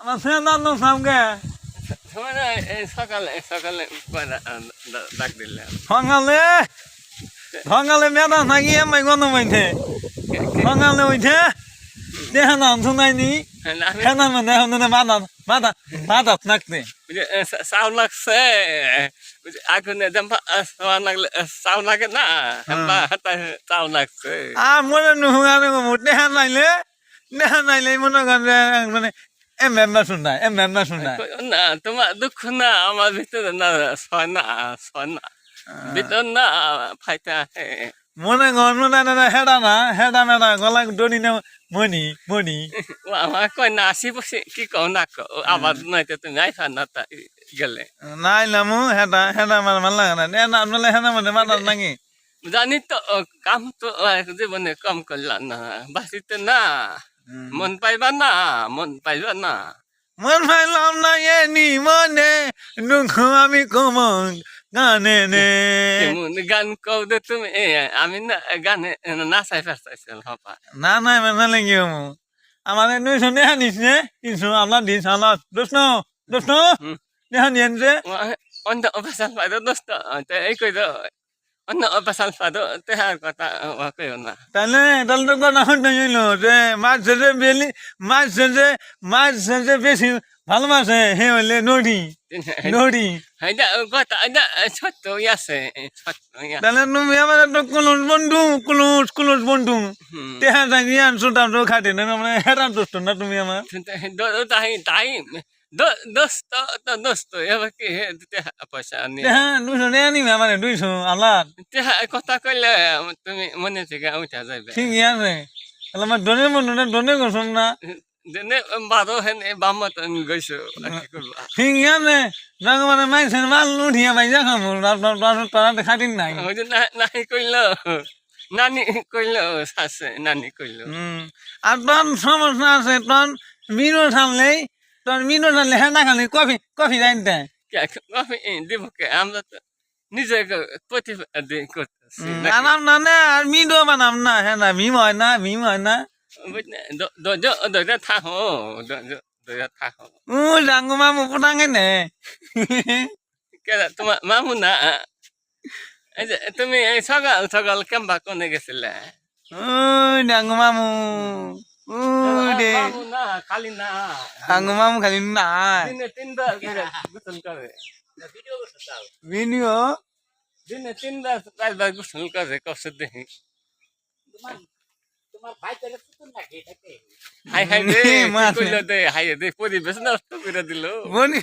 আমার ফেরানো সামগে সকালে সকালে ডাক দিলাম সকালে সকালে মেদা থাকি এমাই গনো মাইছে সকালে উঠে দেহা নাম শুনাইনি খেনা মানে হনে মাদা নাকতে চাউল লাগছে আগুনে চাউল লাগলে চাউল লাগে না চাউল লাগছে আর মনে নুহুঙানে গমু দেহা নাইলে মনে করেন মানে মেম্বার শুনাই না তোমার দুঃখ না আমার ভিতরে না ছয় না ভিতর না ফাইতে আছে মনে কর মনে হেডা না গলা দড়ি না মনি আমার কই না আসি বসে কি কও না কও আবার নয়তো তুমি আইফা না গেলে নাই নামু হেডা ভাল লাগে না না আপনার হেডা মানে মাথা নাকি জানি তো কাম তো জীবনে কম করলাম না বাসিতে না মন পাইবা না মন পাইলাম না এনি মনে দুঃখ আমি কম গানে নে গান কও দে তুমি আমি না গানে নাচাই ফেরতাইছিলাম হপা না নাই মানে লাগি মু আমার নুই শুনে হানিস নে কিছু আল্লাহ দিস আল্লাহ দোস্ত দেহা নিয়েন যে অন্য অপাসাল পাইতো দোস্ত এই কই দো অন্য অপাসাল পাইতো তেহার কথা কই না তাহলে তো কথা শুনতে গেল যে মাছ যে বেশি ভালোবাসে হে হইলে নড়ি হাইদা কথা আইদা ছোট আছে তাহলে তুমি আমার একটা কুলুস বন্ধু তেহা থাকি আনছো তারপর খাটে না মানে হেরান দোস্ত না তুমি আমার তাই দোস্ত এবার কি পয়সা নিয়ে তেহা 200 টাকা নিবে মানে 200 আল্লাহ কথা কইলে তুমি মনে থেকে উঠা যাইবে ঠিক আছে তাহলে আমার ডনে বন্ধু না ডনে গছম না দেনে বারো হেন বামত গইছো কি করবা ঠিক আছে যাক মানে মাইছেন মাল উঠিয়া বাইজা খামু তারা খাটিন নাই ওই যে নাই কইল নানি কইল শাসে নানি কইল আর তখন সমস্যা আছে তখন মিনো থামলে হ্যাঁ না খালি কফি জানতে কফি দিব কে আমরা তো নিজে প্রতিদিন করতেছি আনাম না না আর মিনো বানাম না হ্যাঁ না ভীম হয় না দইটা থাকো দইটা থাকো ডাঙ্গু মামু পুটাঙ্গে নে তোমার মামু না এই যে তুমি এই সকাল কেমবা কোনে গেছিলে ডাঙ্গু মামু দে না খালি না ডাঙ্গু মামু খালি না দিনে তিনবার গোসল করে ভিডিও দিনে তিনবার চারবার গোসল করে কষ্ট দেখি হাই হাই দে কইলো দে হাই দে পরিবেশ নষ্ট করে দিল বনি